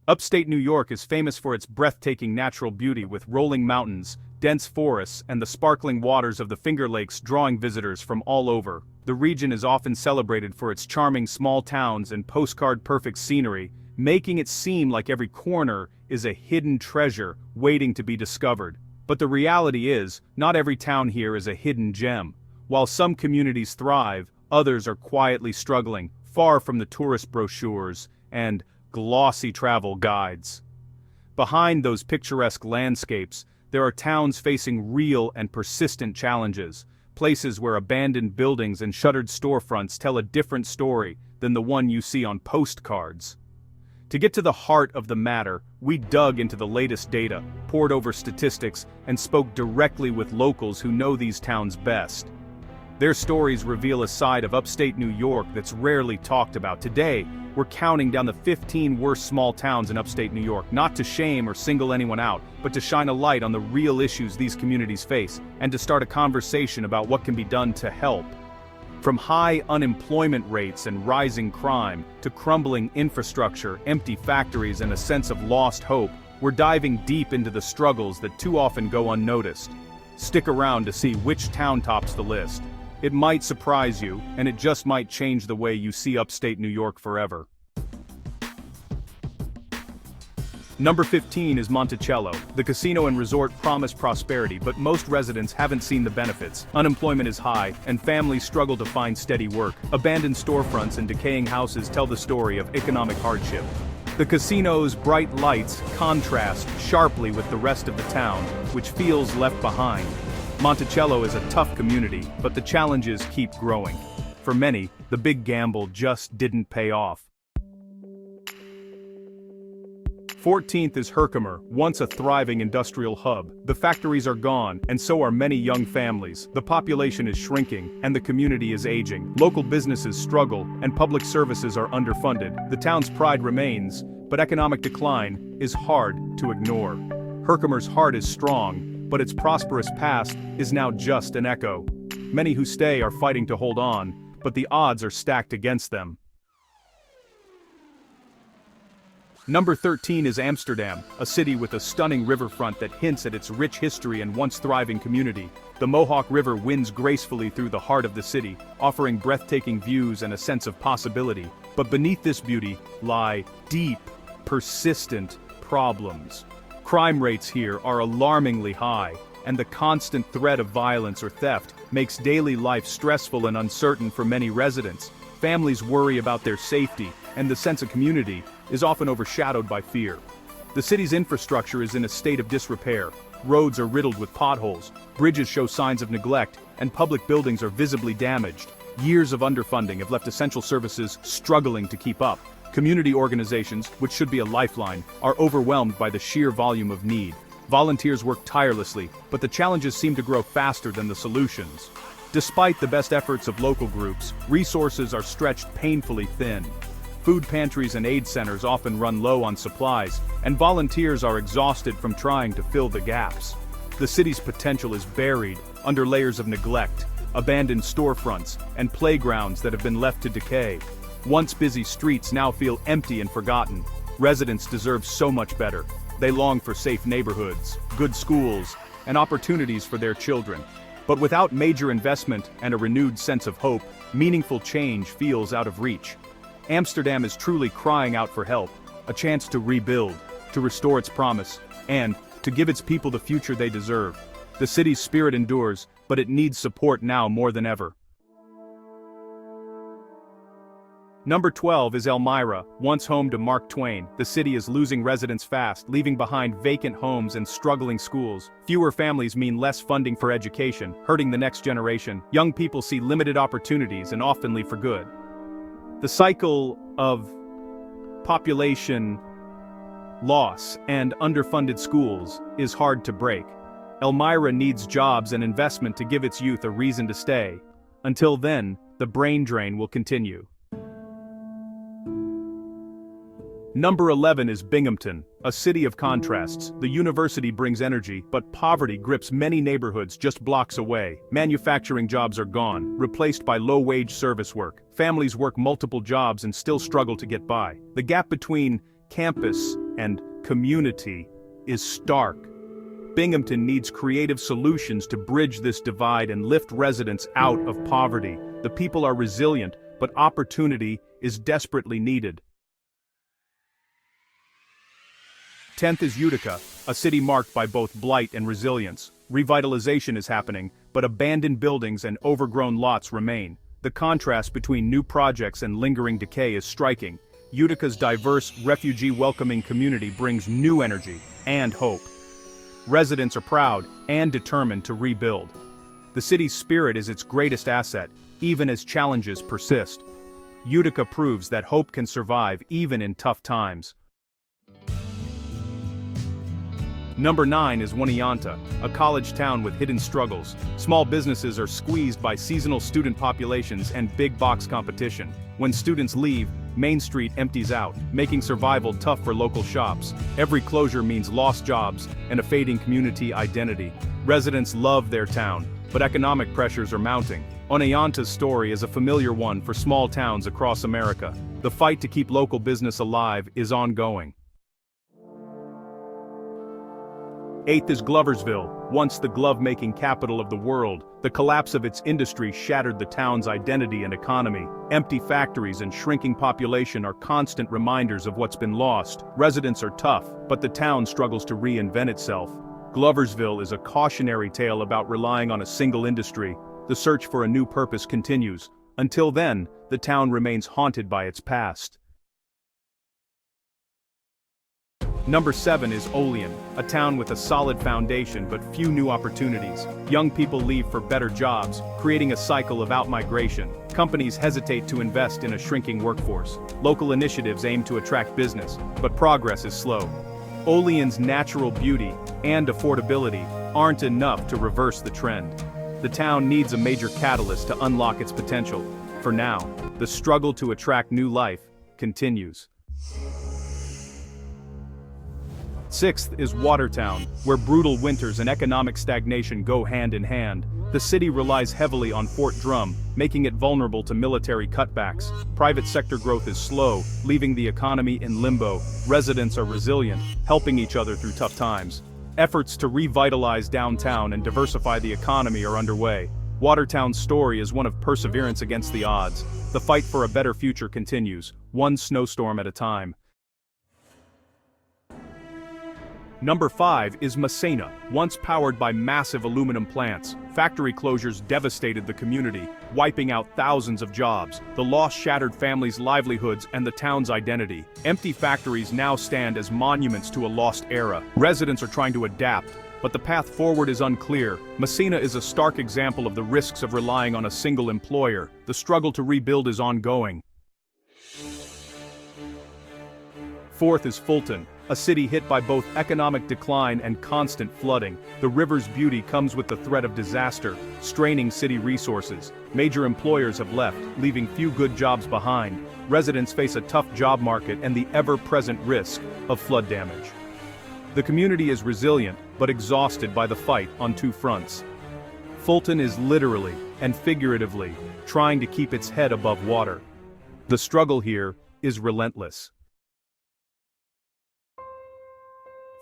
Upstate New York is famous for its breathtaking natural beauty with rolling mountains, dense forests, and the sparkling waters of the Finger Lakes drawing visitors from all over. The region is often celebrated for its charming small towns and postcard-perfect scenery, making it seem like every corner is a hidden treasure waiting to be discovered. But the reality is, not every town here is a hidden gem. While some communities thrive, others are quietly struggling, far from the tourist brochures and glossy travel guides. Behind those picturesque landscapes, there are towns facing real and persistent challenges, places where abandoned buildings and shuttered storefronts tell a different story than the one you see on postcards. To get to the heart of the matter, we dug into the latest data, pored over statistics, and spoke directly with locals who know these towns best. Their stories reveal a side of upstate New York that's rarely talked about. Today, we're counting down the 15 worst small towns in upstate New York, not to shame or single anyone out, but to shine a light on the real issues these communities face, and to start a conversation about what can be done to help. From high unemployment rates and rising crime, to crumbling infrastructure, empty factories, and a sense of lost hope, we're diving deep into the struggles that too often go unnoticed. Stick around to see which town tops the list. It might surprise you, and it just might change the way you see upstate New York forever. Number 15 is Monticello. The casino and resort promise prosperity, but most residents haven't seen the benefits. Unemployment is high, and families struggle to find steady work. Abandoned storefronts and decaying houses tell the story of economic hardship. The casino's bright lights contrast sharply with the rest of the town, which feels left behind. Monticello is a tough community, but the challenges keep growing. For many, the big gamble just didn't pay off. 14th is Herkimer, once a thriving industrial hub. The factories are gone, and so are many young families. The population is shrinking, and the community is aging. Local businesses struggle, and public services are underfunded. The town's pride remains, but economic decline is hard to ignore. Herkimer's heart is strong, but its prosperous past is now just an echo. Many who stay are fighting to hold on, but the odds are stacked against them. Number 13 is Amsterdam, a city with a stunning riverfront that hints at its rich history and once thriving community. The Mohawk River winds gracefully through the heart of the city, offering breathtaking views and a sense of possibility. But beneath this beauty lie deep, persistent problems. Crime rates here are alarmingly high, and the constant threat of violence or theft makes daily life stressful and uncertain for many residents. Families worry about their safety, and the sense of community is often overshadowed by fear. The city's infrastructure is in a state of disrepair. Roads are riddled with potholes, bridges show signs of neglect, and public buildings are visibly damaged. Years of underfunding have left essential services struggling to keep up. Community organizations, which should be a lifeline, are overwhelmed by the sheer volume of need. Volunteers work tirelessly, but the challenges seem to grow faster than the solutions. Despite the best efforts of local groups, resources are stretched painfully thin. Food pantries and aid centers often run low on supplies, and volunteers are exhausted from trying to fill the gaps. The city's potential is buried under layers of neglect, abandoned storefronts, and playgrounds that have been left to decay. Once busy streets now feel empty and forgotten. Residents deserve so much better. They long for safe neighborhoods, good schools, and opportunities for their children. But without major investment and a renewed sense of hope, meaningful change feels out of reach. Amsterdam is truly crying out for help, a chance to rebuild, to restore its promise, and to give its people the future they deserve. The city's spirit endures, but it needs support now more than ever. Number 12 is Elmira, once home to Mark Twain. The city is losing residents fast, leaving behind vacant homes and struggling schools. Fewer families mean less funding for education, hurting the next generation. Young people see limited opportunities and often leave for good. The cycle of population loss and underfunded schools is hard to break. Elmira needs jobs and investment to give its youth a reason to stay. Until then, the brain drain will continue. Number 11 is Binghamton, a city of contrasts. The university brings energy, but poverty grips many neighborhoods just blocks away. Manufacturing jobs are gone, replaced by low-wage service work. Families work multiple jobs and still struggle to get by. The gap between campus and community is stark. Binghamton needs creative solutions to bridge this divide and lift residents out of poverty. The people are resilient, but opportunity is desperately needed. 10th is Utica, a city marked by both blight and resilience. Revitalization is happening, but abandoned buildings and overgrown lots remain. The contrast between new projects and lingering decay is striking. Utica's diverse, refugee-welcoming community brings new energy and hope. Residents are proud and determined to rebuild. The city's spirit is its greatest asset, even as challenges persist. Utica proves that hope can survive even in tough times. Number 9 is Oneonta, a college town with hidden struggles. Small businesses are squeezed by seasonal student populations and big box competition. When students leave, Main Street empties out, making survival tough for local shops. Every closure means lost jobs and a fading community identity. Residents love their town, but economic pressures are mounting. Oneonta's story is a familiar one for small towns across America. The fight to keep local business alive is ongoing. 8th is Gloversville, once the glove-making capital of the world. The collapse of its industry shattered the town's identity and economy. Empty factories and shrinking population are constant reminders of what's been lost. Residents are tough, but the town struggles to reinvent itself. Gloversville is a cautionary tale about relying on a single industry. The search for a new purpose continues. Until then, the town remains haunted by its past. Number 7 is Olean, a town with a solid foundation but few new opportunities. Young people leave for better jobs, creating a cycle of outmigration. Companies hesitate to invest in a shrinking workforce. Local initiatives aim to attract business, but progress is slow. Olean's natural beauty and affordability aren't enough to reverse the trend. The town needs a major catalyst to unlock its potential. For now, the struggle to attract new life continues. 6th is Watertown, where brutal winters and economic stagnation go hand in hand. The city relies heavily on Fort Drum, making it vulnerable to military cutbacks. Private sector growth is slow, leaving the economy in limbo. Residents are resilient, helping each other through tough times. Efforts to revitalize downtown and diversify the economy are underway. Watertown's story is one of perseverance against the odds. The fight for a better future continues, one snowstorm at a time. Number 5 is Massena, once powered by massive aluminum plants. Factory closures devastated the community, wiping out thousands of jobs. The loss shattered families' livelihoods and the town's identity. Empty factories now stand as monuments to a lost era. Residents are trying to adapt, but the path forward is unclear. Massena is a stark example of the risks of relying on a single employer. The struggle to rebuild is ongoing. 4th is Fulton, a city hit by both economic decline and constant flooding. The river's beauty comes with the threat of disaster, straining city resources. Major employers have left, leaving few good jobs behind. Residents face a tough job market and the ever-present risk of flood damage. The community is resilient, but exhausted by the fight on two fronts. Fulton is literally and figuratively trying to keep its head above water. The struggle here is relentless.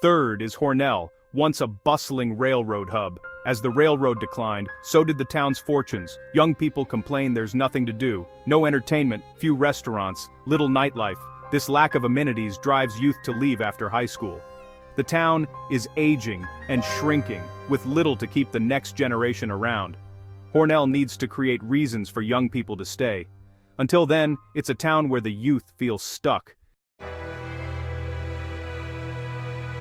3rd is Hornell, once a bustling railroad hub. As the railroad declined, so did the town's fortunes. Young people complain there's nothing to do. No entertainment, few restaurants, little nightlife. This lack of amenities drives youth to leave after high school. The town is aging and shrinking, with little to keep the next generation around. Hornell needs to create reasons for young people to stay. Until then, it's a town where the youth feel stuck.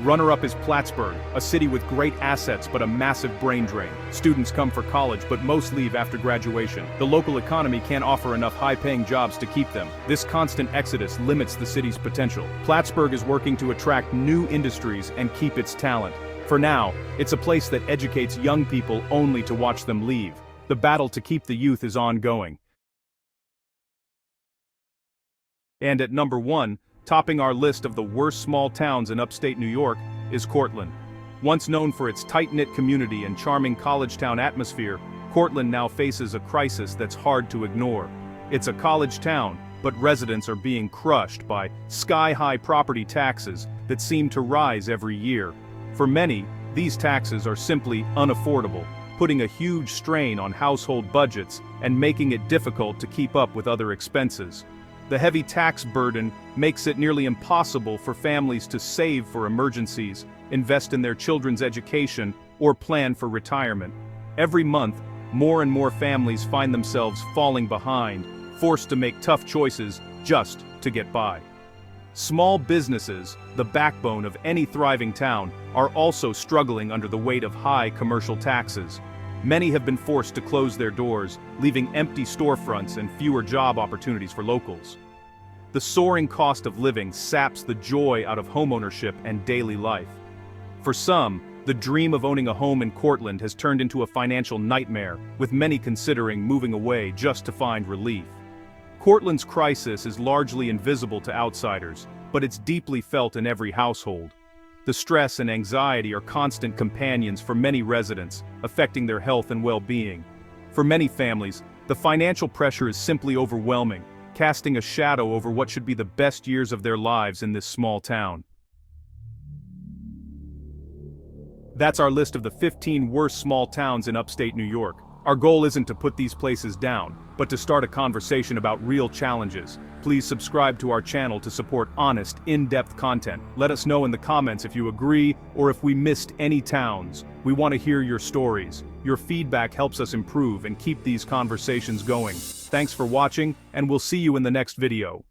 Runner-up is Plattsburgh, a city with great assets but a massive brain drain. Students come for college but most leave after graduation. The local economy can't offer enough high-paying jobs to keep them. This constant exodus limits the city's potential. Plattsburgh is working to attract new industries and keep its talent. For now, it's a place that educates young people only to watch them leave. The battle to keep the youth is ongoing. And at number 1, topping our list of the worst small towns in upstate New York, is Cortland. Once known for its tight-knit community and charming college town atmosphere, Cortland now faces a crisis that's hard to ignore. It's a college town, but residents are being crushed by sky-high property taxes that seem to rise every year. For many, these taxes are simply unaffordable, putting a huge strain on household budgets and making it difficult to keep up with other expenses. The heavy tax burden makes it nearly impossible for families to save for emergencies, invest in their children's education, or plan for retirement. Every month, more and more families find themselves falling behind, forced to make tough choices just to get by. Small businesses, the backbone of any thriving town, are also struggling under the weight of high commercial taxes. Many have been forced to close their doors, leaving empty storefronts and fewer job opportunities for locals. The soaring cost of living saps the joy out of homeownership and daily life. For some, the dream of owning a home in Cortland has turned into a financial nightmare, with many considering moving away just to find relief. Cortland's crisis is largely invisible to outsiders, but it's deeply felt in every household. The stress and anxiety are constant companions for many residents, affecting their health and well-being. For many families, the financial pressure is simply overwhelming, casting a shadow over what should be the best years of their lives in this small town. That's our list of the 15 worst small towns in upstate New York. Our goal isn't to put these places down, but to start a conversation about real challenges. Please subscribe to our channel to support honest, in-depth content. Let us know in the comments if you agree or if we missed any towns. We want to hear your stories. Your feedback helps us improve and keep these conversations going. Thanks for watching, and we'll see you in the next video.